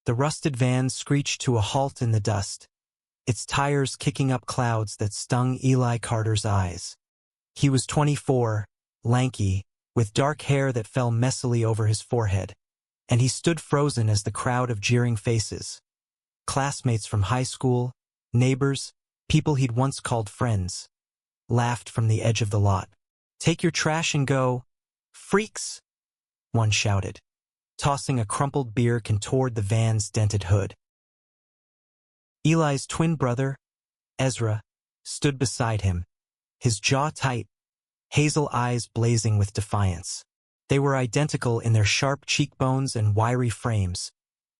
The rusted van screeched to a halt in the dust, its tires kicking up clouds that stung Eli Carter's eyes. He was 24, lanky, with dark hair that fell messily over his forehead, and he stood frozen as the crowd of jeering faces, classmates from high school, neighbors, people he'd once called friends, laughed from the edge of the lot. "Take your trash and go, freaks," one shouted, tossing a crumpled beer can toward the van's dented hood. Eli's twin brother, Ezra, stood beside him, his jaw tight, hazel eyes blazing with defiance. They were identical in their sharp cheekbones and wiry frames,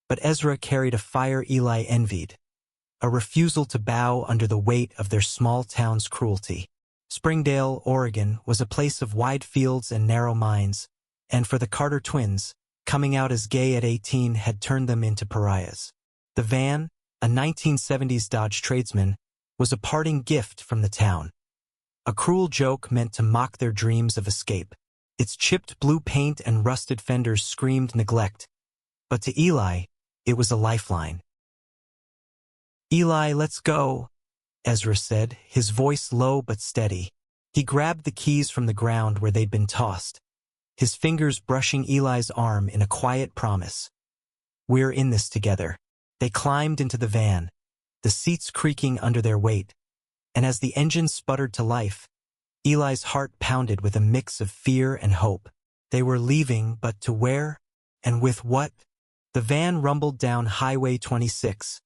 but Ezra carried a fire Eli envied, a refusal to bow under the weight of their small town's cruelty. Springdale, Oregon, was a place of wide fields and narrow minds, and for the Carter twins, coming out as gay at 18 had turned them into pariahs. The van, a 1970s Dodge Tradesman, was a parting gift from the town. A cruel joke meant to mock their dreams of escape. Its chipped blue paint and rusted fenders screamed neglect, but to Eli, it was a lifeline. "Eli, let's go," Ezra said, his voice low but steady. He grabbed the keys from the ground where they'd been tossed, his fingers brushing Eli's arm in a quiet promise. "We're in this together." They climbed into the van, the seats creaking under their weight, and as the engine sputtered to life, Eli's heart pounded with a mix of fear and hope. They were leaving, but to where? And with what? The van rumbled down Highway 26,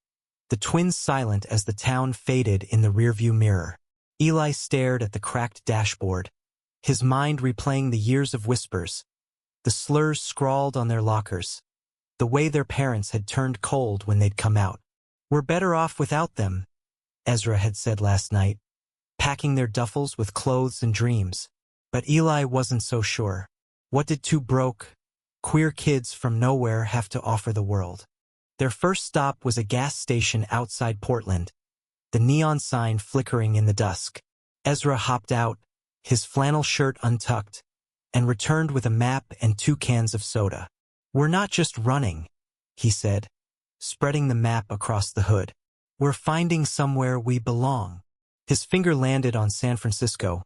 the twins silent as the town faded in the rearview mirror. Eli stared at the cracked dashboard, his mind replaying the years of whispers, the slurs scrawled on their lockers, the way their parents had turned cold when they'd come out. "We're better off without them," Ezra had said last night, packing their duffels with clothes and dreams. But Eli wasn't so sure. What did two broke, queer kids from nowhere have to offer the world? Their first stop was a gas station outside Portland, the neon sign flickering in the dusk. Ezra hopped out, his flannel shirt untucked, and returned with a map and 2 cans of soda. "We're not just running," he said, spreading the map across the hood. "We're finding somewhere we belong." His finger landed on San Francisco,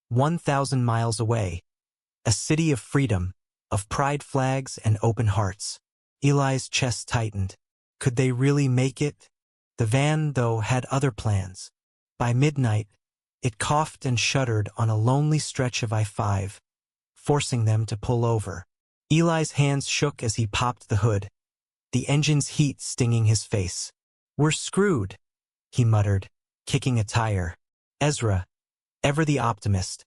1,000 miles away, a city of freedom, of pride flags and open hearts. Eli's chest tightened. Could they really make it? The van, though, had other plans. By midnight, it coughed and shuddered on a lonely stretch of I-5, forcing them to pull over. Eli's hands shook as he popped the hood, the engine's heat stinging his face. "We're screwed," he muttered, kicking a tire. Ezra, ever the optimist,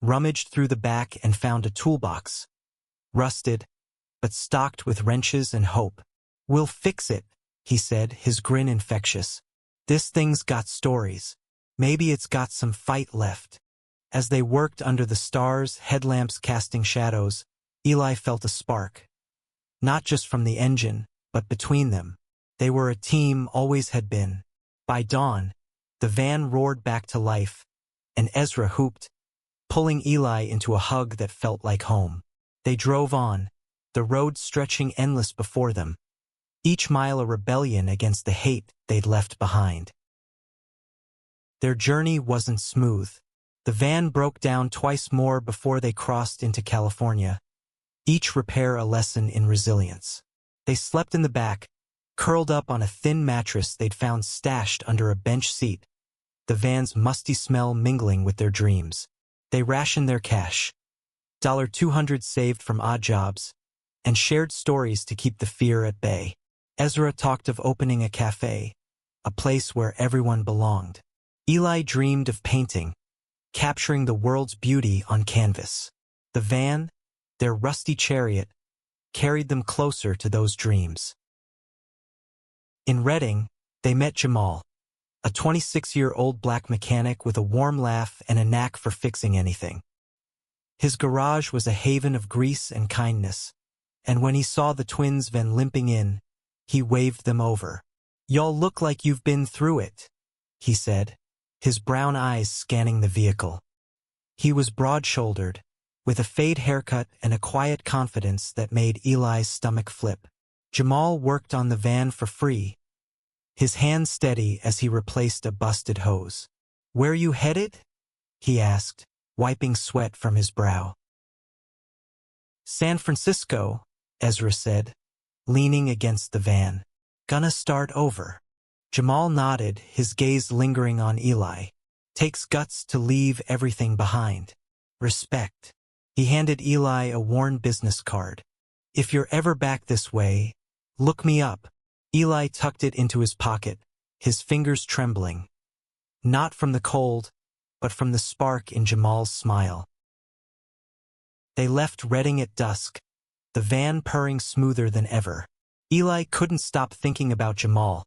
rummaged through the back and found a toolbox, rusted, but stocked with wrenches and hope. "We'll fix it," he said, his grin infectious. "This thing's got stories. Maybe it's got some fight left." As they worked under the stars, headlamps casting shadows, Eli felt a spark. Not just from the engine, but between them. They were a team, always had been. By dawn, the van roared back to life, and Ezra hooped, pulling Eli into a hug that felt like home. They drove on, the road stretching endless before them, each mile a rebellion against the hate they'd left behind. Their journey wasn't smooth. The van broke down twice more before they crossed into California, each repair a lesson in resilience. They slept in the back, curled up on a thin mattress they'd found stashed under a bench seat, the van's musty smell mingling with their dreams. They rationed their cash, $200 saved from odd jobs, and shared stories to keep the fear at bay. Ezra talked of opening a cafe, a place where everyone belonged. Eli dreamed of painting, capturing the world's beauty on canvas. The van, their rusty chariot, carried them closer to those dreams. In Redding, they met Jamal, a 26-year-old black mechanic with a warm laugh and a knack for fixing anything. His garage was a haven of grease and kindness, and when he saw the twins van limping in, he waved them over. "Y'all look like you've been through it," he said, his brown eyes scanning the vehicle. He was broad-shouldered, with a fade haircut and a quiet confidence that made Eli's stomach flip. Jamal worked on the van for free, his hand steady as he replaced a busted hose. "Where you headed?" he asked, wiping sweat from his brow. "San Francisco," Ezra said, leaning against the van. "Gonna start over." Jamal nodded, his gaze lingering on Eli. "Takes guts to leave everything behind. Respect." He handed Eli a worn business card. "If you're ever back this way, look me up." Eli tucked it into his pocket, his fingers trembling. Not from the cold, but from the spark in Jamal's smile. They left Redding at dusk, the van purring smoother than ever. Eli couldn't stop thinking about Jamal,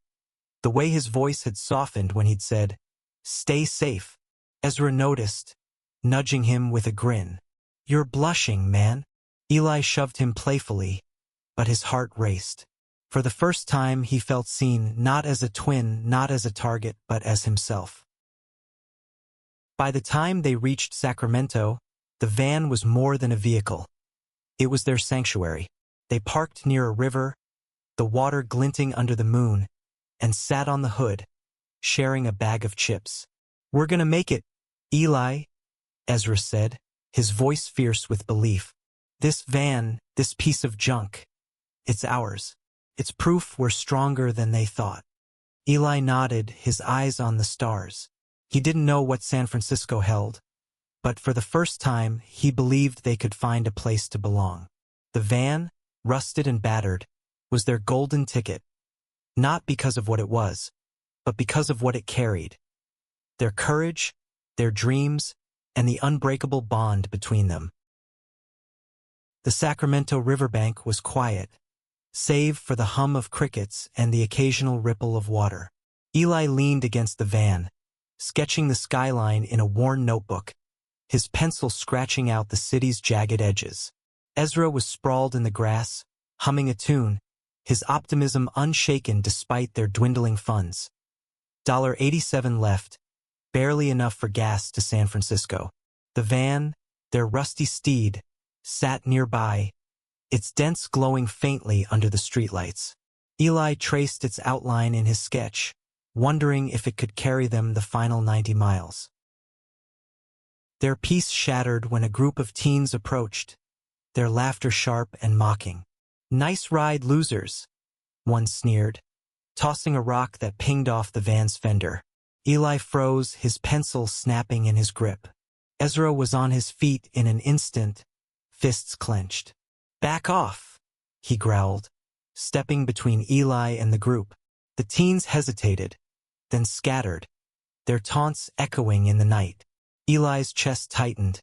the way his voice had softened when he'd said, "Stay safe." Ezra noticed, nudging him with a grin. "You're blushing, man." Eli shoved him playfully, but his heart raced. For the first time he felt seen, not as a twin, not as a target, but as himself. By the time they reached Sacramento, the van was more than a vehicle. It was their sanctuary. They parked near a river, the water glinting under the moon, and sat on the hood, sharing a bag of chips. "We're gonna make it, Eli," Ezra said, his voice fierce with belief. "This van, this piece of junk, it's ours. It's proof we're stronger than they thought." Eli nodded, his eyes on the stars. He didn't know what San Francisco held, but for the first time he believed they could find a place to belong. The van, rusted and battered, was their golden ticket, not because of what it was, but because of what it carried. Their courage, their dreams, and the unbreakable bond between them. The Sacramento riverbank was quiet, save for the hum of crickets and the occasional ripple of water. Eli leaned against the van, sketching the skyline in a worn notebook, his pencil scratching out the city's jagged edges. Ezra was sprawled in the grass, humming a tune, his optimism unshaken despite their dwindling funds. $87 left, barely enough for gas to San Francisco. The van, their rusty steed, sat nearby, its dents glowing faintly under the streetlights. Eli traced its outline in his sketch, wondering if it could carry them the final 90 miles. Their peace shattered when a group of teens approached, their laughter sharp and mocking. "Nice ride, losers," one sneered, tossing a rock that pinged off the van's fender. Eli froze, his pencil snapping in his grip. Ezra was on his feet in an instant, fists clenched. "Back off," he growled, stepping between Eli and the group. The teens hesitated, then scattered, their taunts echoing in the night. Eli's chest tightened,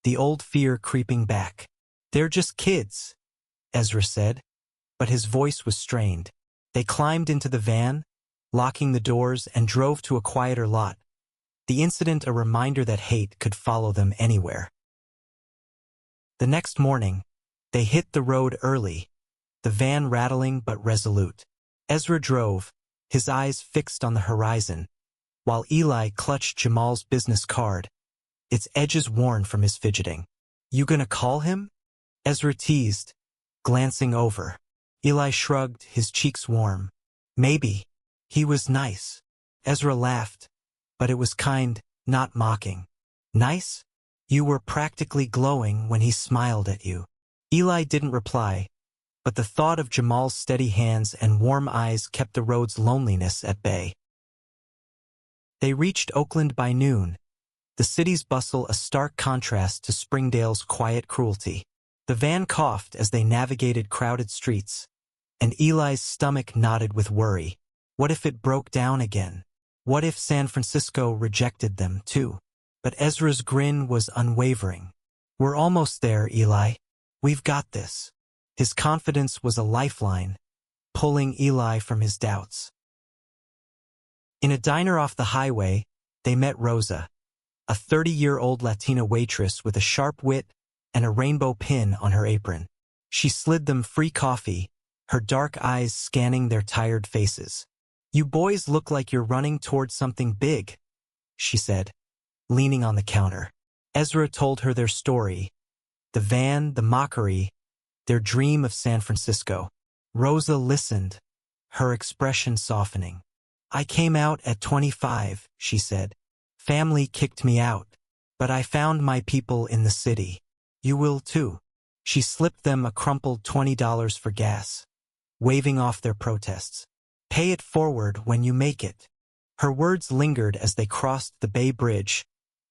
the old fear creeping back. "They're just kids," Ezra said, but his voice was strained. They climbed into the van, locking the doors, and drove to a quieter lot, the incident a reminder that hate could follow them anywhere. The next morning, they hit the road early, the van rattling but resolute. Ezra drove, his eyes fixed on the horizon, while Eli clutched Jamal's business card, its edges worn from his fidgeting. "You gonna call him?" Ezra teased, glancing over. Eli shrugged, his cheeks warm. "Maybe. He was nice." Ezra laughed, but it was kind, not mocking. "Nice? You were practically glowing when he smiled at you." Eli didn't reply, but the thought of Jamal's steady hands and warm eyes kept the road's loneliness at bay. They reached Oakland by noon, the city's bustle a stark contrast to Springdale's quiet cruelty. The van coughed as they navigated crowded streets, and Eli's stomach knotted with worry. What if it broke down again? What if San Francisco rejected them, too? But Ezra's grin was unwavering. "We're almost there, Eli. We've got this." His confidence was a lifeline, pulling Eli from his doubts. In a diner off the highway, they met Rosa, a 30-year-old Latina waitress with a sharp wit and a rainbow pin on her apron. She slid them free coffee, her dark eyes scanning their tired faces. "You boys look like you're running toward something big," she said, leaning on the counter. Ezra told her their story, the van, the mockery, their dream of San Francisco. Rosa listened, her expression softening. I came out at 25, she said. Family kicked me out, but I found my people in the city. You will too. She slipped them a crumpled $20 for gas, waving off their protests. Pay it forward when you make it. Her words lingered as they crossed the Bay Bridge,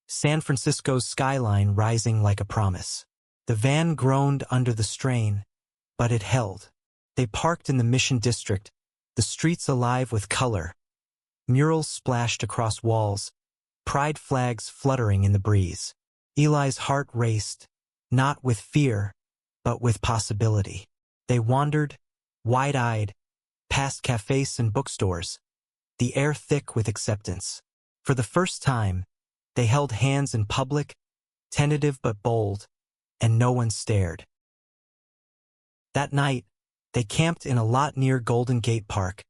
San Francisco's skyline rising like a promise. The van groaned under the strain, but it held. They parked in the Mission District, the streets alive with color. Murals splashed across walls, pride flags fluttering in the breeze. Eli's heart raced, not with fear, but with possibility. They wandered, wide-eyed, past cafes and bookstores, the air thick with acceptance. For the first time, they held hands in public, tentative but bold, and no one stared. That night, they camped in a lot near Golden Gate Park,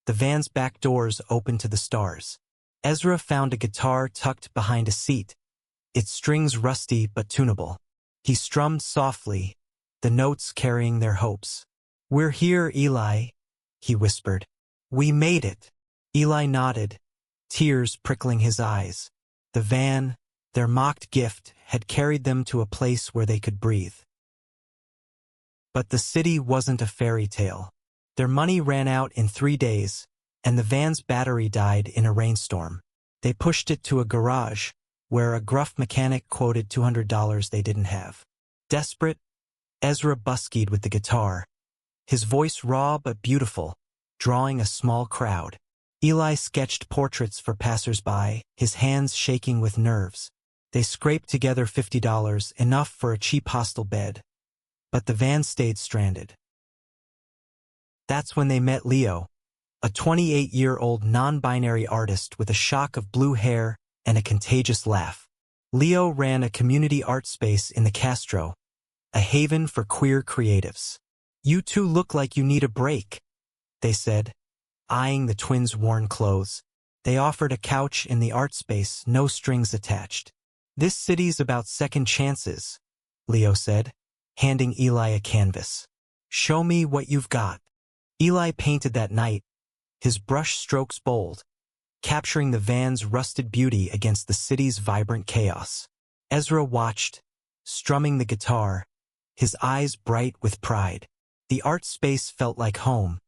the van's back doors open to the stars. Ezra found a guitar tucked behind a seat, its strings rusty but tunable. He strummed softly, the notes carrying their hopes. We're here, Eli, he whispered. We made it. Eli nodded, tears prickling his eyes. The van, their mocked gift, had carried them to a place where they could breathe. But the city wasn't a fairy tale. Their money ran out in 3 days, and the van's battery died in a rainstorm. They pushed it to a garage, where a gruff mechanic quoted $200 they didn't have. Desperate, Ezra buskied with the guitar, his voice raw but beautiful, drawing a small crowd. Eli sketched portraits for passers-by, his hands shaking with nerves. They scraped together $50, enough for a cheap hostel bed. But the van stayed stranded. That's when they met Leo, a 28-year-old non-binary artist with a shock of blue hair and a contagious laugh. Leo ran a community art space in the Castro, a haven for queer creatives. You two look like you need a break, they said, eyeing the twins' worn clothes. They offered a couch in the art space, no strings attached. This city's about second chances, Leo said, handing Eli a canvas. Show me what you've got. Eli painted that night, his brush strokes bold, capturing the van's rusted beauty against the city's vibrant chaos. Ezra watched, strumming the guitar, his eyes bright with pride. The art space felt like home,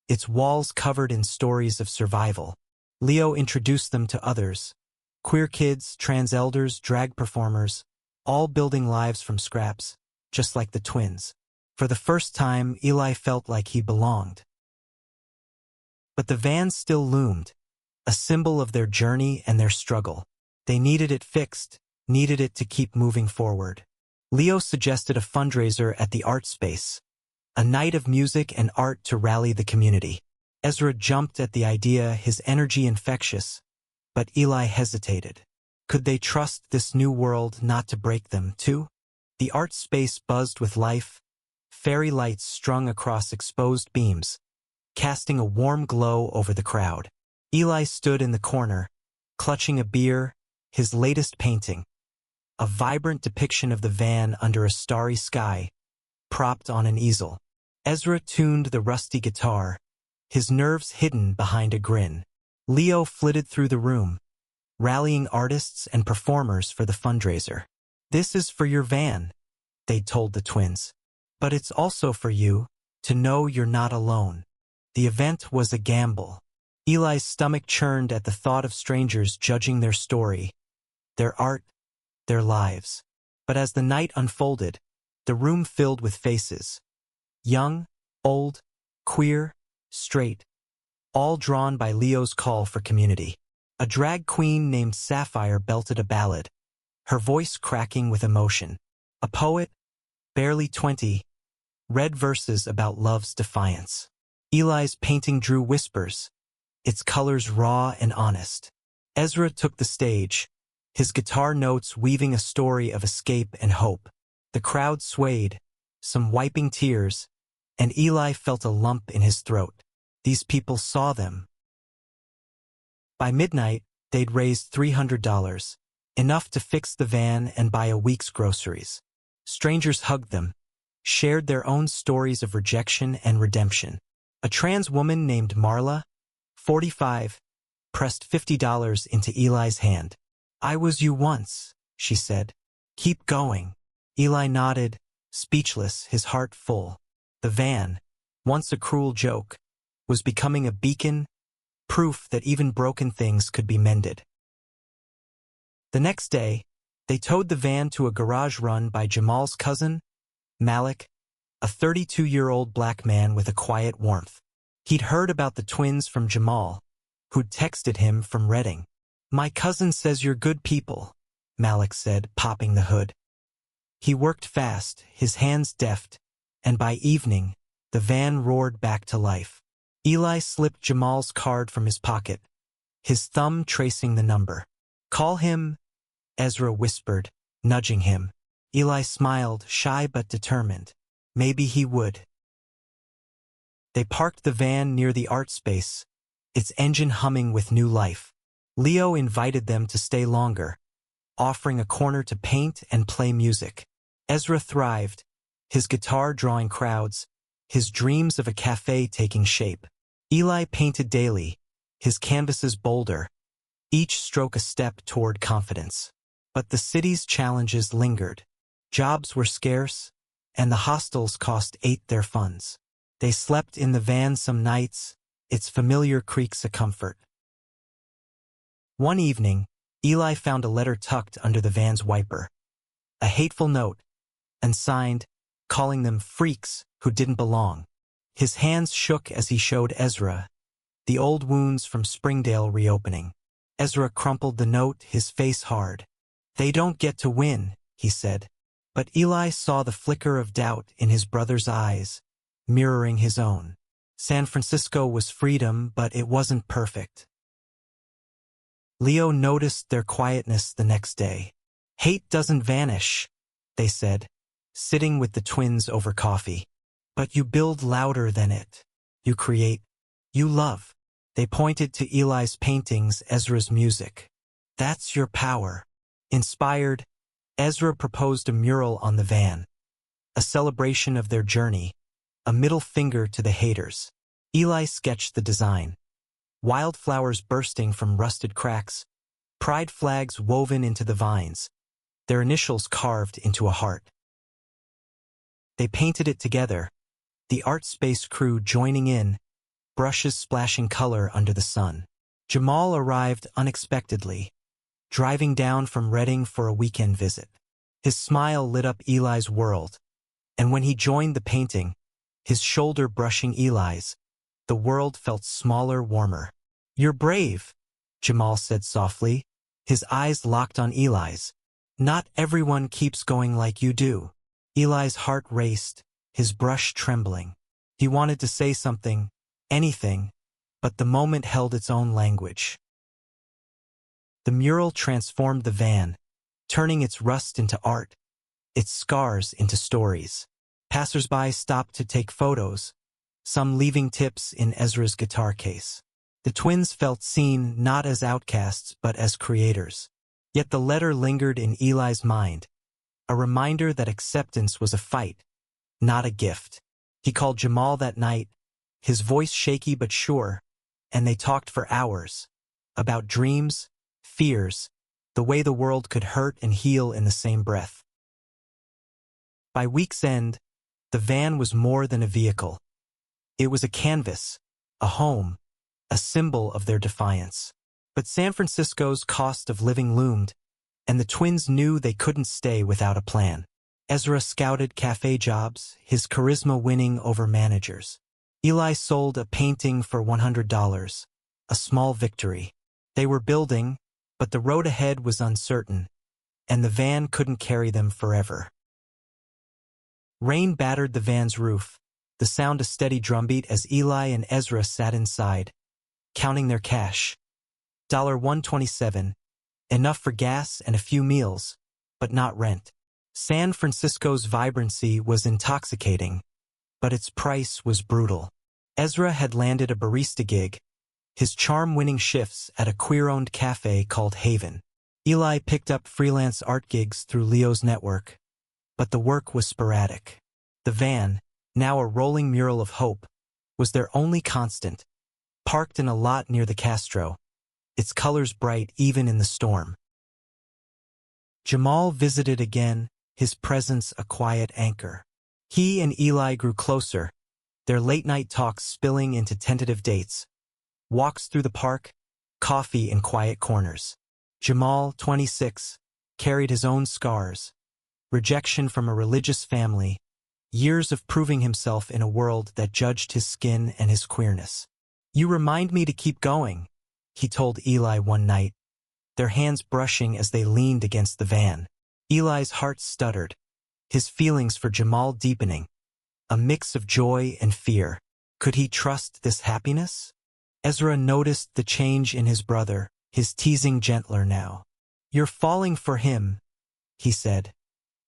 its walls covered in stories of survival. Leo introduced them to others, queer kids, trans elders, drag performers, all building lives from scraps, just like the twins. For the first time, Eli felt like he belonged. But the van still loomed, a symbol of their journey and their struggle. They needed it fixed, needed it to keep moving forward. Leo suggested a fundraiser at the art space, a night of music and art to rally the community. Ezra jumped at the idea, his energy infectious, but Eli hesitated. Could they trust this new world not to break them, too? The art space buzzed with life, fairy lights strung across exposed beams, casting a warm glow over the crowd. Eli stood in the corner, clutching a beer, his latest painting, a vibrant depiction of the van under a starry sky, propped on an easel. Ezra tuned the rusty guitar, his nerves hidden behind a grin. Leo flitted through the room, rallying artists and performers for the fundraiser. This is for your van, they told the twins. But it's also for you, to know you're not alone. The event was a gamble. Eli's stomach churned at the thought of strangers judging their story, their art, their lives. But as the night unfolded, the room filled with faces. Young, old, queer, straight, all drawn by Leo's call for community. A drag queen named Sapphire belted a ballad, her voice cracking with emotion. A poet, barely 20, read verses about love's defiance. Eli's painting drew whispers, its colors raw and honest. Ezra took the stage, his guitar notes weaving a story of escape and hope. The crowd swayed, some wiping tears, and Eli felt a lump in his throat. These people saw them. By midnight, they'd raised $300, enough to fix the van and buy a week's groceries. Strangers hugged them, shared their own stories of rejection and redemption. A trans woman named Marla, 45, pressed $50 into Eli's hand. "I was you once," she said. "Keep going." Eli nodded, speechless, his heart full. The van, once a cruel joke, was becoming a beacon, proof that even broken things could be mended. The next day, they towed the van to a garage run by Jamal's cousin, Malik, a 32-year-old black man with a quiet warmth. He'd heard about the twins from Jamal, who'd texted him from Reading. "My cousin says you're good people," Malik said, popping the hood. He worked fast, his hands deft, and by evening, the van roared back to life. Eli slipped Jamal's card from his pocket, his thumb tracing the number. "Call him," Ezra whispered, nudging him. Eli smiled, shy but determined. Maybe he would. They parked the van near the art space, its engine humming with new life. Leo invited them to stay longer, offering a corner to paint and play music. Ezra thrived, his guitar drawing crowds, his dreams of a cafe taking shape. Eli painted daily, his canvases bolder, each stroke a step toward confidence. But the city's challenges lingered. Jobs were scarce, and the hostels ate their funds. They slept in the van some nights, its familiar creaks a comfort. One evening, Eli found a letter tucked under the van's wiper. A hateful note, and signed, calling them freaks who didn't belong. His hands shook as he showed Ezra, the old wounds from Springdale reopening. Ezra crumpled the note, his face hard. "They don't get to win," he said. But Eli saw the flicker of doubt in his brother's eyes, mirroring his own. San Francisco was freedom, but it wasn't perfect. Leo noticed their quietness the next day. "Hate doesn't vanish," they said, sitting with the twins over coffee. "But you build louder than it. You create. You love." They pointed to Eli's paintings, Ezra's music. "That's your power." Inspired, Ezra proposed a mural on the van, a celebration of their journey, a middle finger to the haters. Eli sketched the design. Wildflowers bursting from rusted cracks, pride flags woven into the vines, their initials carved into a heart. They painted it together, the art space crew joining in, brushes splashing color under the sun. Jamal arrived unexpectedly, driving down from Reading for a weekend visit. His smile lit up Eli's world, and when he joined the painting, his shoulder brushing Eli's, the world felt smaller, warmer. "You're brave," Jamal said softly, his eyes locked on Eli's. "Not everyone keeps going like you do." Eli's heart raced, his brush trembling. He wanted to say something, anything, but the moment held its own language. The mural transformed the van, turning its rust into art, its scars into stories. Passers-by stopped to take photos, some leaving tips in Ezra's guitar case. The twins felt seen not as outcasts but as creators. Yet the letter lingered in Eli's mind, a reminder that acceptance was a fight, not a gift. He called Jamal that night, his voice shaky but sure, and they talked for hours, about dreams, fears, the way the world could hurt and heal in the same breath. By week's end, the van was more than a vehicle. It was a canvas, a home, a symbol of their defiance. But San Francisco's cost of living loomed, and the twins knew they couldn't stay without a plan. Ezra scouted cafe jobs, his charisma winning over managers. Eli sold a painting for $100, a small victory. They were building, but the road ahead was uncertain, and the van couldn't carry them forever. Rain battered the van's roof, the sound a steady drumbeat as Eli and Ezra sat inside, counting their cash. $127, enough for gas and a few meals, but not rent. San Francisco's vibrancy was intoxicating, but its price was brutal. Ezra had landed a barista gig, his charm-winning shifts at a queer-owned cafe called Haven. Eli picked up freelance art gigs through Leo's network, but the work was sporadic. The van, now a rolling mural of hope, was their only constant, parked in a lot near the Castro, its colors bright even in the storm. Jamal visited again, his presence a quiet anchor. He and Eli grew closer, their late-night talks spilling into tentative dates. Walks through the park, coffee in quiet corners. Jamal, 26, carried his own scars. Rejection from a religious family, years of proving himself in a world that judged his skin and his queerness. "You remind me to keep going," he told Eli one night, their hands brushing as they leaned against the van. Eli's heart stuttered, his feelings for Jamal deepening, a mix of joy and fear. Could he trust this happiness? Ezra noticed the change in his brother, his teasing gentler now. "You're falling for him," he said,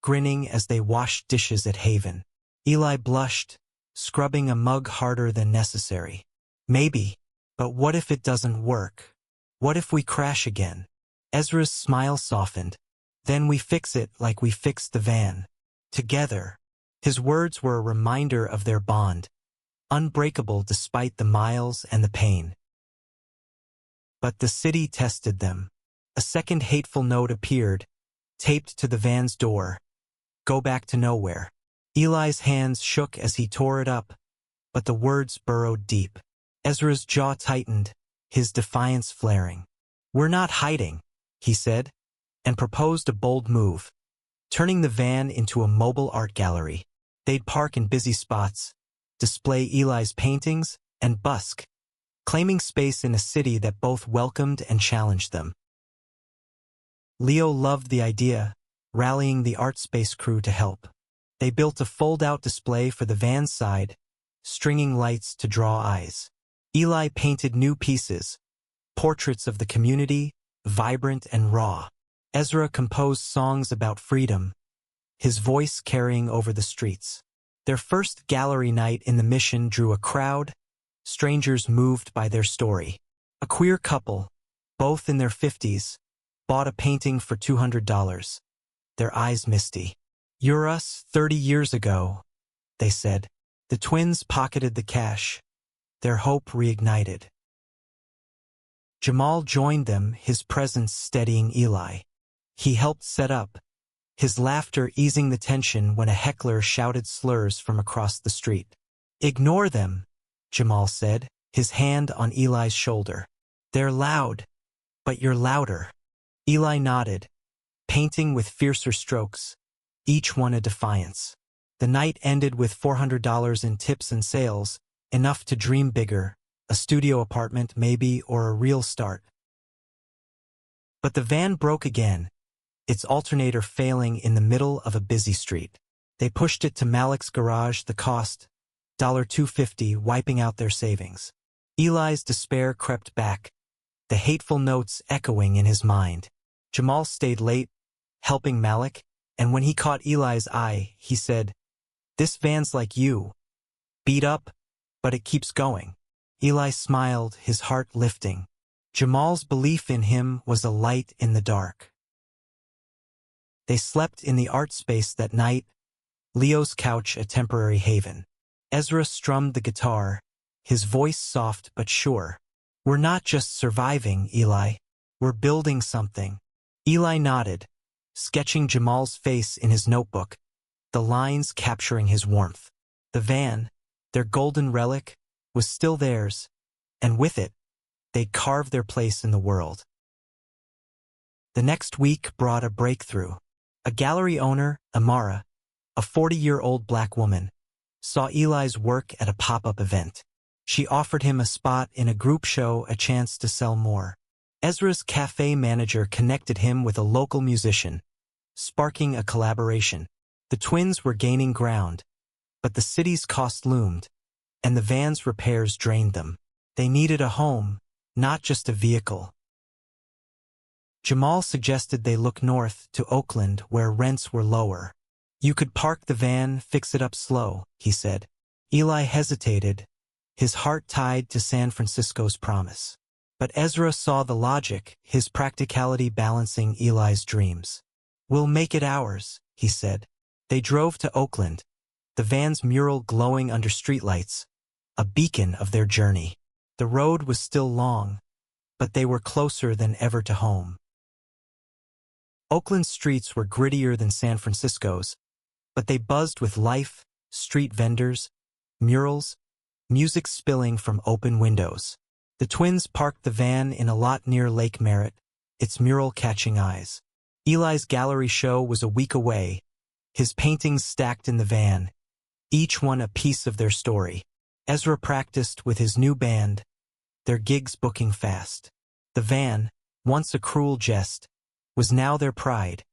grinning as they washed dishes at Haven. Eli blushed, scrubbing a mug harder than necessary. "Maybe, but what if it doesn't work? What if we crash again?" Ezra's smile softened. "Then we fix it like we fixed the van. Together." His words were a reminder of their bond, unbreakable despite the miles and the pain. But the city tested them. A second hateful note appeared, taped to the van's door. "Go back to nowhere." Eli's hands shook as he tore it up, but the words burrowed deep. Ezra's jaw tightened, his defiance flaring. "We're not hiding," he said, and proposed a bold move, turning the van into a mobile art gallery. They'd park in busy spots, display Eli's paintings, and busk, claiming space in a city that both welcomed and challenged them. Leo loved the idea, rallying the art space crew to help. They built a fold-out display for the van's side, stringing lights to draw eyes. Eli painted new pieces, portraits of the community, vibrant and raw. Ezra composed songs about freedom, his voice carrying over the streets. Their first gallery night in the Mission drew a crowd, strangers moved by their story. A queer couple, both in their 50s, bought a painting for $200, their eyes misty. "You're us 30 years ago," they said. The twins pocketed the cash, their hope reignited. Jamal joined them, his presence steadying Eli. He helped set up, his laughter easing the tension when a heckler shouted slurs from across the street. "Ignore them," Jamal said, his hand on Eli's shoulder. "They're loud, but you're louder." Eli nodded, painting with fiercer strokes, each one a defiance. The night ended with $400 in tips and sales, enough to dream bigger, a studio apartment maybe, or a real start. But the van broke again, its alternator failing in the middle of a busy street. They pushed it to Malik's garage, the cost, $250, wiping out their savings. Eli's despair crept back, the hateful notes echoing in his mind. Jamal stayed late, helping Malik, and when he caught Eli's eye, he said, "This van's like you. Beat up, but it keeps going." Eli smiled, his heart lifting. Jamal's belief in him was a light in the dark. They slept in the art space that night, Leo's couch a temporary haven. Ezra strummed the guitar, his voice soft but sure. "We're not just surviving, Eli. We're building something." Eli nodded, sketching Jamal's face in his notebook, the lines capturing his warmth. The van, their golden relic, was still theirs, and with it, they'd carved their place in the world. The next week brought a breakthrough. A gallery owner, Amara, a 40-year-old black woman, saw Eli's work at a pop-up event. She offered him a spot in a group show, a chance to sell more. Ezra's cafe manager connected him with a local musician, sparking a collaboration. The twins were gaining ground, but the city's cost loomed, and the van's repairs drained them. They needed a home, not just a vehicle. Jamal suggested they look north to Oakland, where rents were lower. "You could park the van, fix it up slow," he said. Eli hesitated, his heart tied to San Francisco's promise. But Ezra saw the logic, his practicality balancing Eli's dreams. "We'll make it ours," he said. They drove to Oakland, the van's mural glowing under streetlights, a beacon of their journey. The road was still long, but they were closer than ever to home. Oakland's streets were grittier than San Francisco's, but they buzzed with life, street vendors, murals, music spilling from open windows. The twins parked the van in a lot near Lake Merritt, its mural catching eyes. Eli's gallery show was a week away, his paintings stacked in the van, each one a piece of their story. Ezra practiced with his new band, their gigs booking fast. The van, once a cruel jest, was now their pride,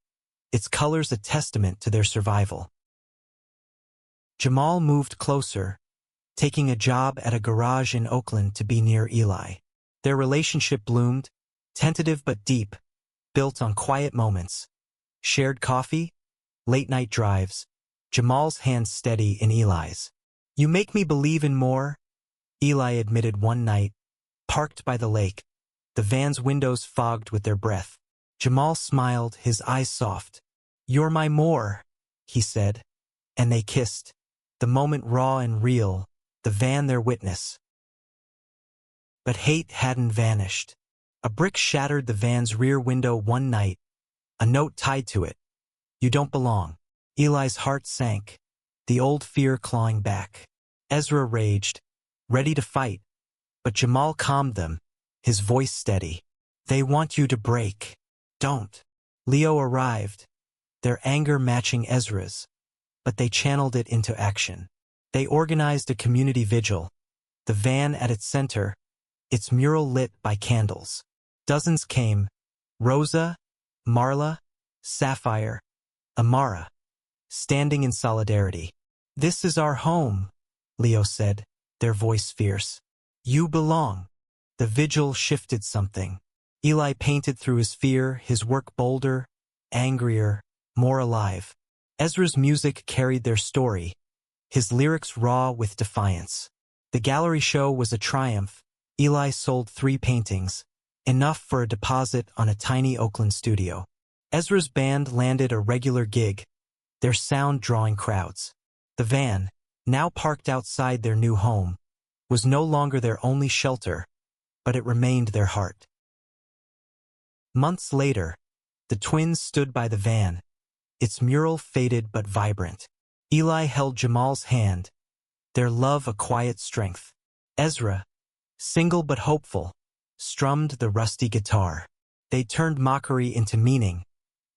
its colors a testament to their survival. Jamal moved closer, taking a job at a garage in Oakland to be near Eli. Their relationship bloomed, tentative but deep, built on quiet moments. Shared coffee, late-night drives, Jamal's hands steady in Eli's. "You make me believe in more," Eli admitted one night, parked by the lake, the van's windows fogged with their breath. Jamal smiled, his eyes soft. "You're my more," he said, and they kissed, the moment raw and real, the van their witness. But hate hadn't vanished. A brick shattered the van's rear window one night, a note tied to it. "You don't belong." Eli's heart sank, the old fear clawing back. Ezra raged, ready to fight, but Jamal calmed them, his voice steady. "They want you to break. Don't." Leo arrived, their anger matching Ezra's, but they channeled it into action. They organized a community vigil, the van at its center, its mural lit by candles. Dozens came, Rosa, Marla, Sapphire, Amara, standing in solidarity. "This is our home," Leo said, their voice fierce. "You belong." The vigil shifted something. Eli painted through his fear, his work bolder, angrier, more alive. Ezra's music carried their story, his lyrics raw with defiance. The gallery show was a triumph. Eli sold 3 paintings, enough for a deposit on a tiny Oakland studio. Ezra's band landed a regular gig, their sound drawing crowds. The van, now parked outside their new home, was no longer their only shelter, but it remained their heart. Months later, the twins stood by the van, its mural faded but vibrant. Eli held Jamal's hand, their love a quiet strength. Ezra, single but hopeful, strummed the rusty guitar. They turned mockery into meaning,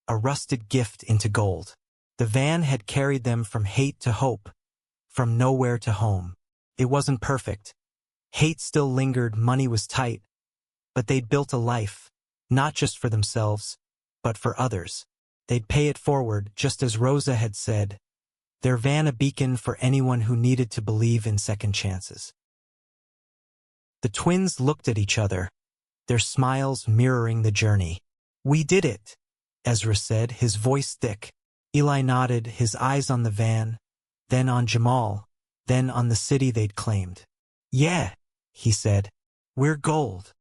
a rusted gift into gold. The van had carried them from hate to hope, from nowhere to home. It wasn't perfect. Hate still lingered, money was tight, but they'd built a life, not just for themselves, but for others. They'd pay it forward, just as Rosa had said, their van a beacon for anyone who needed to believe in second chances. The twins looked at each other, their smiles mirroring the journey. "We did it," Ezra said, his voice thick. Eli nodded, his eyes on the van, then on Jamal, then on the city they'd claimed. "Yeah," he said, "we're gold."